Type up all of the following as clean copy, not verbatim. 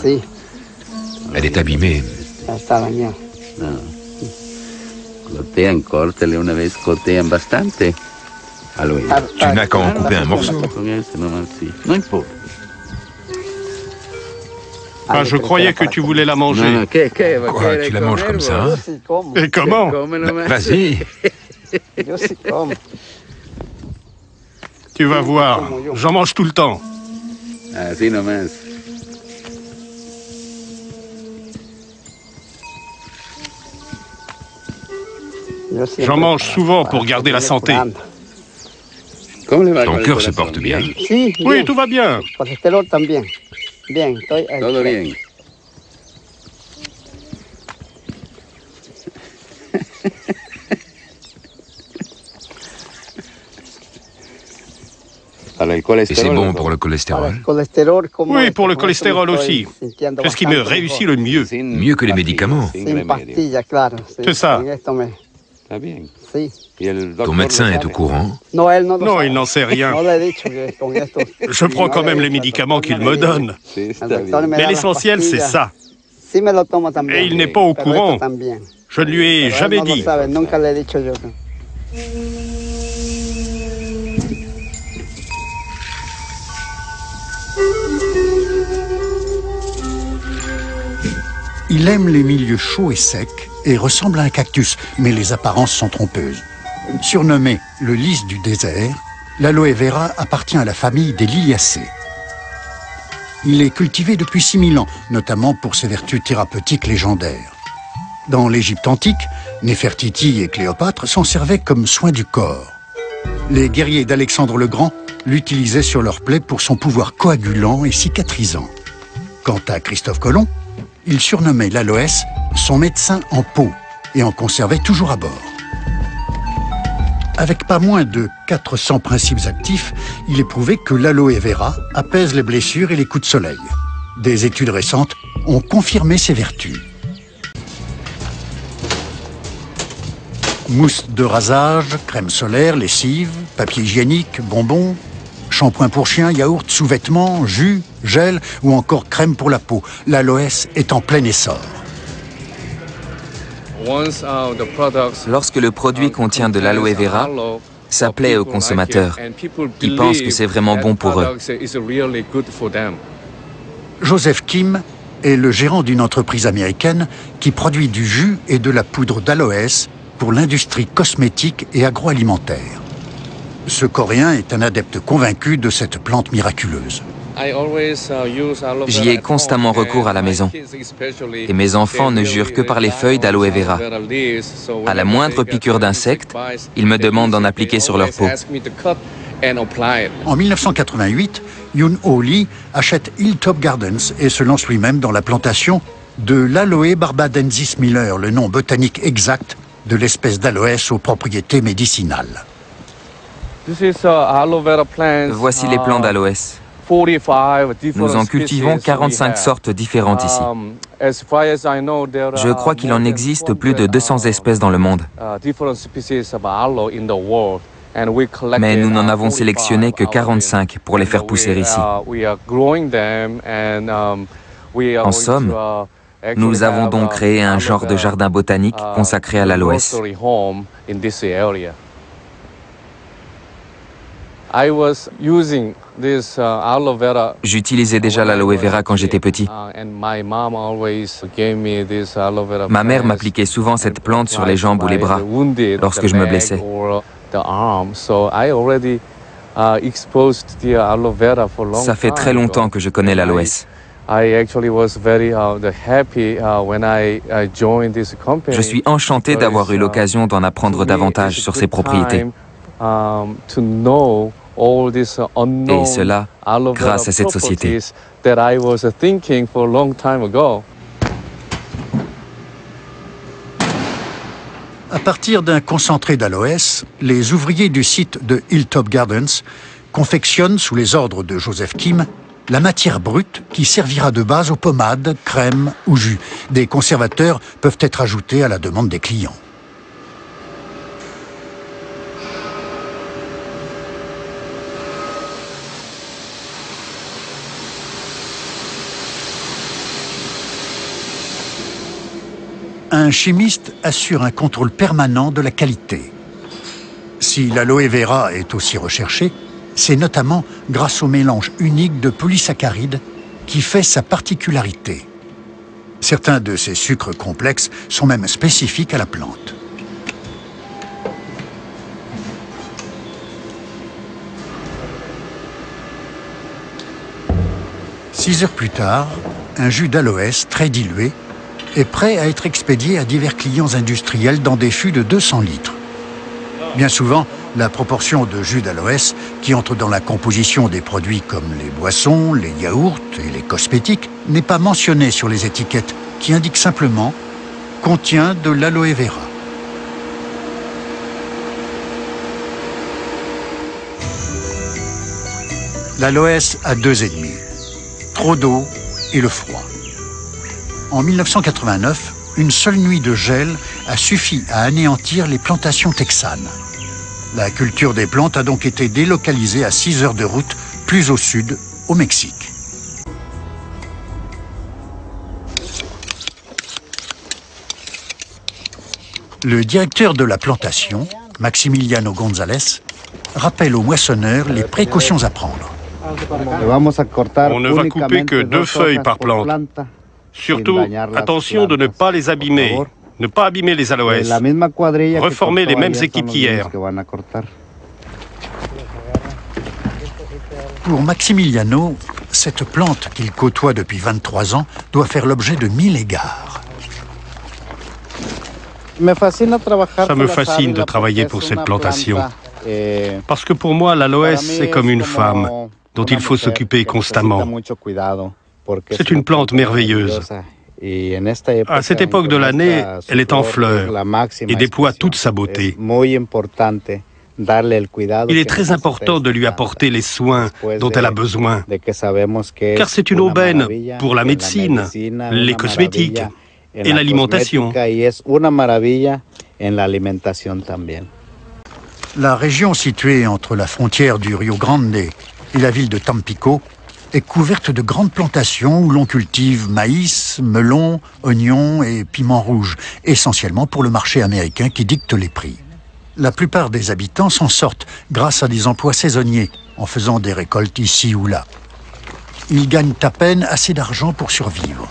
Si, Elle est abîmée. está dañada. Cortale una vez, cortean bastante. Tu n'as qu'à en couper un morceau. Non importa. Ah, je croyais que tu voulais la manger. Quoi, tu la manges comme ça, hein? Sí, como. Et comment? Vas-y. Yo sí como. Tu vas voir, j'en mange tout le temps. Así nomás. Yo siempre J'en mange para- souvent para pour garder la seguir santé. curando. ¿Cómo le va Ton con el cœur se corazón? porte bien. Sí, Oui, bien. tout va bien. Colesterol también. Bien, estoy... Todo bien. Para el Et colesterol. c'est bon pour le Para cholestérol. el colesterol, como Oui, esto, pour le con esto me cholestérol estoy aussi. sintiendo C'est ce qui me bastante réussit mejor. le mieux. Sin Mieux que les pastillas, médicaments. sin Sin remedio. pastillas, claro. Sí, C'est ça. con esto me... Está bien. Sí. Y el doctor Ton lo médecin est sabe. au courant. No, él no lo Non, sabe. il n'en sait rien. No le he dicho que con esto... Je prends No quand le he même les dicho, el médicaments doctor qu'il me me dice. donne. Sí, El está doctor bien. me Mais da las l'essentiel, c'est pastillas. ça. Sí me lo tomo también. Et il n'est pas au Pero esto courant. también. Je ne lui ai Pero él jamais no lo dit. sabe, nunca le he dicho yo. Il aime les milieux chauds et secs et ressemble à un cactus, mais les apparences sont trompeuses. Surnommé le lys du désert, l'aloe vera appartient à la famille des liliacées. Il est cultivé depuis 6000 ans, notamment pour ses vertus thérapeutiques légendaires. Dans l'Égypte antique, Néfertiti et Cléopâtre s'en servaient comme soin du corps. Les guerriers d'Alexandre le Grand l'utilisaient sur leurs plaies pour son pouvoir coagulant et cicatrisant. Quant à Christophe Colomb, il surnommait l'aloès son médecin en peau et en conservait toujours à bord. Avec pas moins de 400 principes actifs, il est prouvé que l'aloe vera apaise les blessures et les coups de soleil. Des études récentes ont confirmé ses vertus. Mousse de rasage, crème solaire, lessive, papier hygiénique, bonbons, shampoing pour chien, yaourt, sous-vêtements, jus, gel ou encore crème pour la peau. L'aloès est en plein essor. Lorsque le produit contient de l'aloe vera, ça plaît aux consommateurs. Ils pensent que c'est vraiment bon pour eux. Joseph Kim est le gérant d'une entreprise américaine qui produit du jus et de la poudre d'aloès pour l'industrie cosmétique et agroalimentaire. Ce Coréen est un adepte convaincu de cette plante miraculeuse. J'y ai constamment recours à la maison. Et mes enfants ne jurent que par les feuilles d'aloe vera. À la moindre piqûre d'insecte, ils me demandent d'en appliquer sur leur peau. En 1988, Yoon-ho Lee achète Hilltop Gardens et se lance lui-même dans la plantation de l'Aloe barbadensis Miller, le nom botanique exact de l'espèce d'aloès aux propriétés médicinales. Voici les plants d'aloès. Nous en cultivons 45 sortes différentes ici. Je crois qu'il en existe plus de 200 espèces dans le monde. Mais nous n'en avons sélectionné que 45 pour les faire pousser ici. En somme, nous avons donc créé un genre de jardin botanique consacré à l'aloès. J'utilisais déjà l'aloe vera quand j'étais petit. Ma mère m'appliquait souvent cette plante sur les jambes ou les bras lorsque je me blessais. Ça fait très longtemps que je connais l'aloès. Je suis enchanté d'avoir eu l'occasion d'en apprendre davantage sur ses propriétés. Et cela grâce à cette société. À partir d'un concentré d'aloès, les ouvriers du site de Hilltop Gardens confectionnent, sous les ordres de Joseph Kim, la matière brute qui servira de base aux pommades, crèmes ou jus. Des conservateurs peuvent être ajoutés à la demande des clients. Un chimiste assure un contrôle permanent de la qualité. Si l'aloe vera est aussi recherché, c'est notamment grâce au mélange unique de polysaccharides qui fait sa particularité. Certains de ces sucres complexes sont même spécifiques à la plante. Six heures plus tard, un jus d'aloès très dilué est prêt à être expédié à divers clients industriels dans des fûts de 200 litres. Bien souvent, la proportion de jus d'aloès qui entre dans la composition des produits comme les boissons, les yaourts et les cosmétiques n'est pas mentionnée sur les étiquettes qui indiquent simplement « contient de l'aloe vera ». L'aloès a deux ennemis, trop d'eau et le froid. En 1989, une seule nuit de gel a suffi à anéantir les plantations texanes. La culture des plantes a donc été délocalisée à 6 heures de route plus au sud, au Mexique. Le directeur de la plantation, Maximiliano González, rappelle aux moissonneurs les précautions à prendre. On ne va couper que 2 feuilles par plante. Surtout, attention de ne pas les abîmer. Ne pas abîmer les aloès. Reformer les mêmes équipes qu'hier. Pour Maximiliano, cette plante qu'il côtoie depuis 23 ans doit faire l'objet de 1000 égards. Ça me fascine de travailler pour cette plantation. Parce que pour moi, l'aloès, c'est comme une femme dont il faut s'occuper constamment. C'est une plante merveilleuse. À cette époque de l'année, elle est en fleurs et déploie toute sa beauté. Il est très important de lui apporter les soins dont elle a besoin, car c'est une aubaine pour la médecine, les cosmétiques et l'alimentation. La région située entre la frontière du Rio Grande et la ville de Tampico est couverte de grandes plantations où l'on cultive maïs, melons, oignons et piments rouges, essentiellement pour le marché américain qui dicte les prix. La plupart des habitants s'en sortent grâce à des emplois saisonniers, en faisant des récoltes ici ou là. Ils gagnent à peine assez d'argent pour survivre.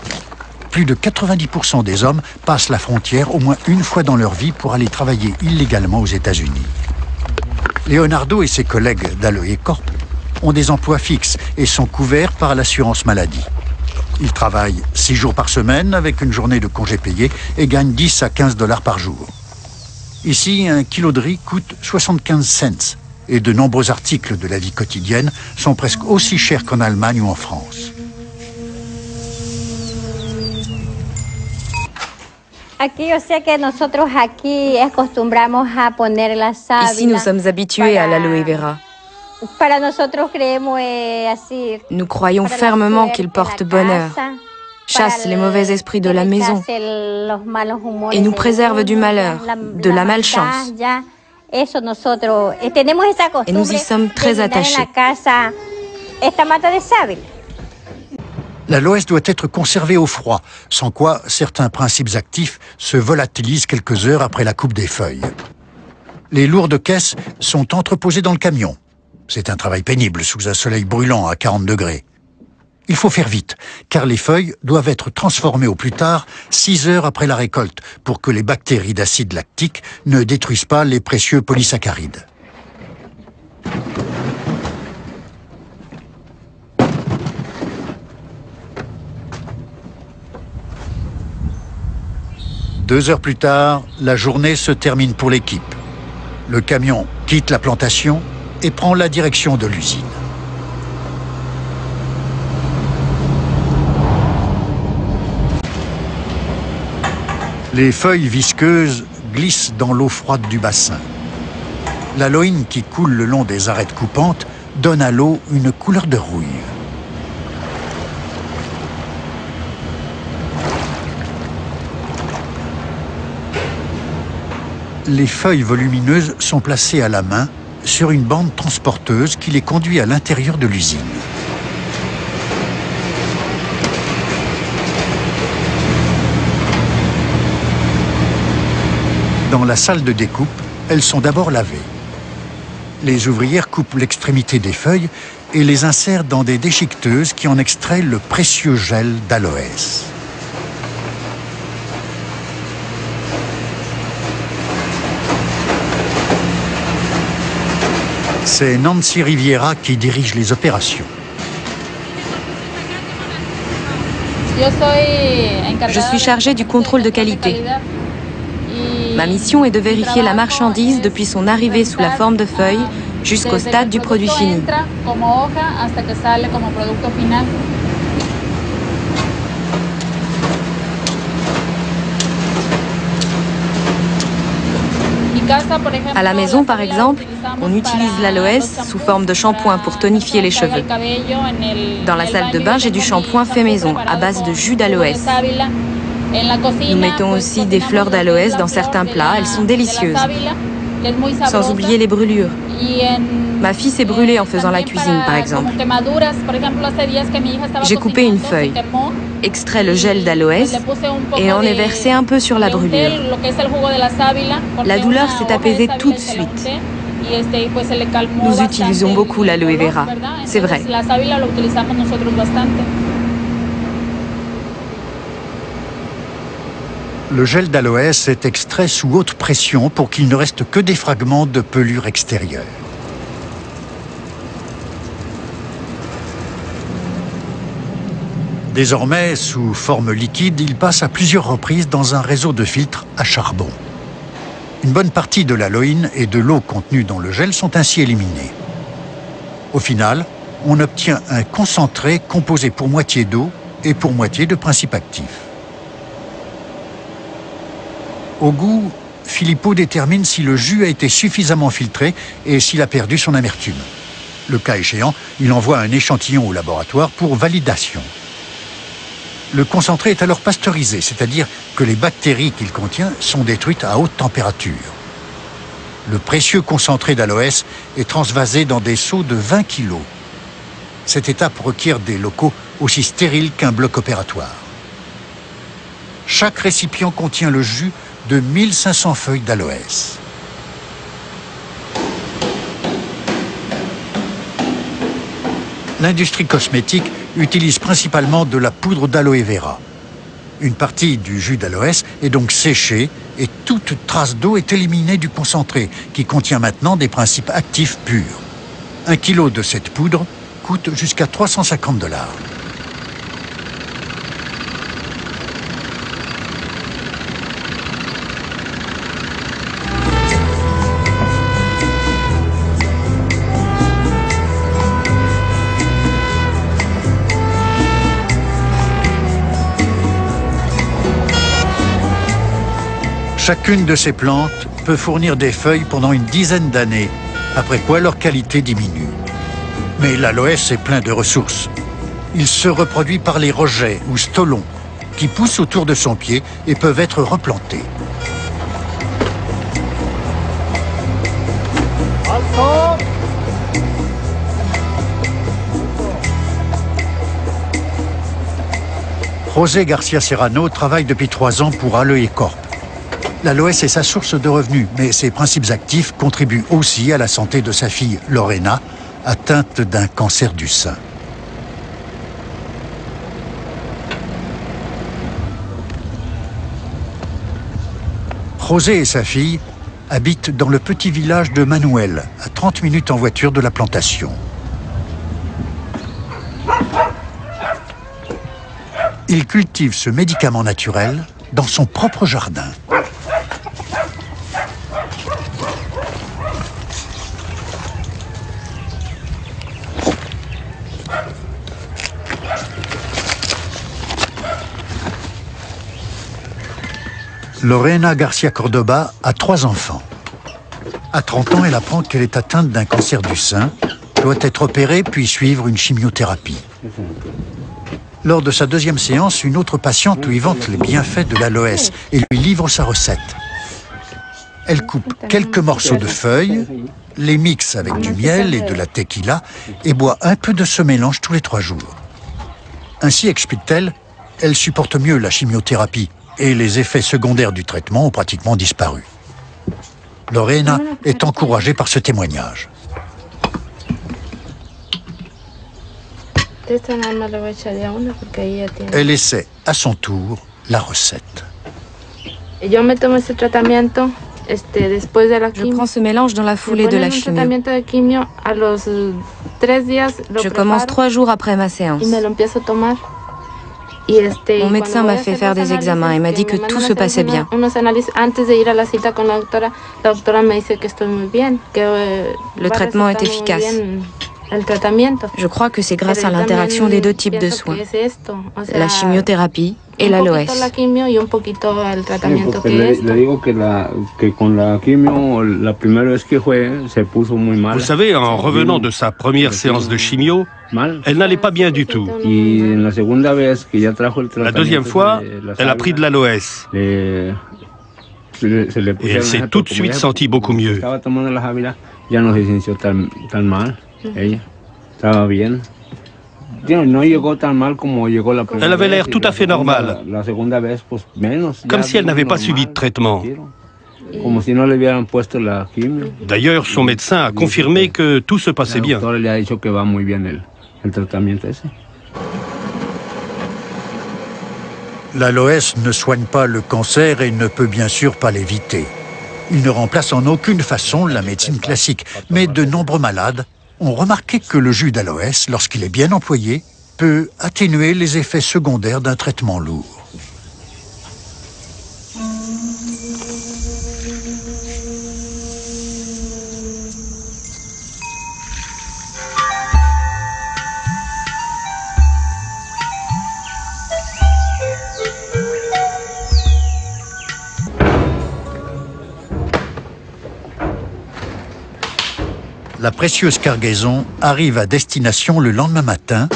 Plus de 90% des hommes passent la frontière au moins une fois dans leur vie pour aller travailler illégalement aux États-Unis. Leonardo et ses collègues d'Aloe Corp ont des emplois fixes et sont couverts par l'assurance maladie. Ils travaillent 6 jours par semaine avec une journée de congé payé et gagnent 10 à 15 $ par jour. Ici, un kilo de riz coûte 75 cents et de nombreux articles de la vie quotidienne sont presque aussi chers qu'en Allemagne ou en France. Ici, nous sommes habitués à l'aloe vera. Nous croyons fermement qu'il porte bonheur, chasse les mauvais esprits de la maison et nous préserve du malheur, de la malchance. Et nous y sommes très attachés. L'aloès doit être conservé au froid, sans quoi certains principes actifs se volatilisent quelques heures après la coupe des feuilles. Les lourdes caisses sont entreposées dans le camion. C'est un travail pénible sous un soleil brûlant à 40 degrés. Il faut faire vite, car les feuilles doivent être transformées au plus tard 6 heures après la récolte pour que les bactéries d'acide lactique ne détruisent pas les précieux polysaccharides. Deux heures plus tard, la journée se termine pour l'équipe. Le camion quitte la plantation et prend la direction de l'usine. Les feuilles visqueuses glissent dans l'eau froide du bassin. L'aloïne qui coule le long des arêtes coupantes donne à l'eau une couleur de rouille. Les feuilles volumineuses sont placées à la main sur une bande transporteuse qui les conduit à l'intérieur de l'usine. Dans la salle de découpe, elles sont d'abord lavées. Les ouvrières coupent l'extrémité des feuilles et les insèrent dans des déchiqueteuses qui en extraient le précieux gel d'aloès. C'est Nancy Riviera qui dirige les opérations. Je suis chargée du contrôle de qualité. Ma mission est de vérifier la marchandise depuis son arrivée sous la forme de feuilles jusqu'au stade du produit fini. À la maison, par exemple, on utilise l'aloès sous forme de shampoing pour tonifier les cheveux. Dans la salle de bain, j'ai du shampoing fait maison à base de jus d'aloès. Nous mettons aussi des fleurs d'aloès dans certains plats, elles sont délicieuses. Sans oublier les brûlures. Ma fille s'est brûlée en faisant la cuisine, par exemple. J'ai coupé une feuille, extrait le gel d'aloès et en ai versé un peu sur la brûlure. La douleur s'est apaisée tout de suite. Nous utilisons beaucoup l'aloe vera, c'est vrai. Le gel d'aloès est extrait sous haute pression pour qu'il ne reste que des fragments de pelure extérieure. Désormais, sous forme liquide, il passe à plusieurs reprises dans un réseau de filtres à charbon. Une bonne partie de l'aloïne et de l'eau contenue dans le gel sont ainsi éliminées. Au final, on obtient un concentré composé pour moitié d'eau et pour moitié de principes actifs. Au goût, Filippo détermine si le jus a été suffisamment filtré et s'il a perdu son amertume. Le cas échéant, il envoie un échantillon au laboratoire pour validation. Le concentré est alors pasteurisé, c'est-à-dire que les bactéries qu'il contient sont détruites à haute température. Le précieux concentré d'aloès est transvasé dans des seaux de 20 kg. Cette étape requiert des locaux aussi stériles qu'un bloc opératoire. Chaque récipient contient le jus de 1500 feuilles d'aloès. L'industrie cosmétique utilise principalement de la poudre d'aloe vera. Une partie du jus d'aloès est donc séchée et toute trace d'eau est éliminée du concentré qui contient maintenant des principes actifs purs. 1 kilo de cette poudre coûte jusqu'à 350 $. Chacune de ces plantes peut fournir des feuilles pendant une dizaine d'années, après quoi leur qualité diminue. Mais l'aloès est plein de ressources. Il se reproduit par les rejets ou stolons, qui poussent autour de son pied et peuvent être replantés. José Garcia Serrano travaille depuis 3 ans pour Aloe Corp. L'aloès est sa source de revenus, mais ses principes actifs contribuent aussi à la santé de sa fille Lorena, atteinte d'un cancer du sein. José et sa fille habitent dans le petit village de Manuel, à 30 minutes en voiture de la plantation. Il cultive ce médicament naturel dans son propre jardin. Lorena Garcia Cordoba a 3 enfants. À 30 ans, elle apprend qu'elle est atteinte d'un cancer du sein, doit être opérée puis suivre une chimiothérapie. Lors de sa 2e séance, une autre patiente lui vante les bienfaits de l'aloès et lui livre sa recette. Elle coupe quelques morceaux de feuilles, les mixe avec du miel et de la tequila et boit un peu de ce mélange tous les 3 jours. Ainsi, explique-t-elle, elle supporte mieux la chimiothérapie et les effets secondaires du traitement ont pratiquement disparu. Lorena est encouragée par ce témoignage. Elle essaie à son tour la recette. Je prends ce mélange dans la foulée de la chimio. Je commence 3 jours après ma séance. Mon médecin m'a fait faire des examens et m'a dit que tout se passait bien. Le traitement est efficace. Je crois que c'est grâce à l'interaction des 2 types de soins, la chimiothérapie et l'aloès. Vous savez, en revenant de sa première séance de chimio, elle n'allait pas bien du tout. La deuxième fois, elle a pris de l'aloès. Et elle s'est tout de suite sentie beaucoup mieux. Elle avait l'air tout à fait normale, comme si elle n'avait pas suivi de traitement. D'ailleurs, son médecin a confirmé que tout se passait bien. L'aloès ne soigne pas le cancer et ne peut bien sûr pas l'éviter. Il ne remplace en aucune façon la médecine classique, mais de nombreux malades ont remarqué que le jus d'aloès, lorsqu'il est bien employé, peut atténuer les effets secondaires d'un traitement lourd. La précieuse cargaison arrive à destination le lendemain matin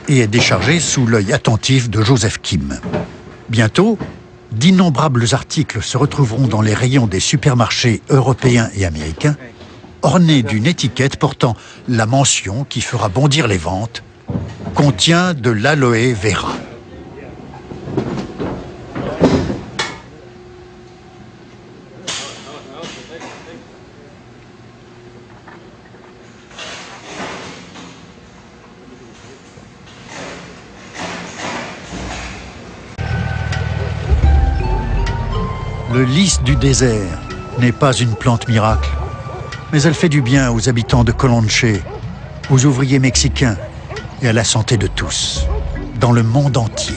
et est déchargée sous l'œil attentif de Joseph Kim. Bientôt, d'innombrables articles se retrouveront dans les rayons des supermarchés européens et américains, ornés d'une étiquette portant la mention qui fera bondir les ventes « Contient de l'aloe vera ». Le lys du désert n'est pas une plante miracle, mais elle fait du bien aux habitants de Colonche, aux ouvriers mexicains et à la santé de tous, dans le monde entier.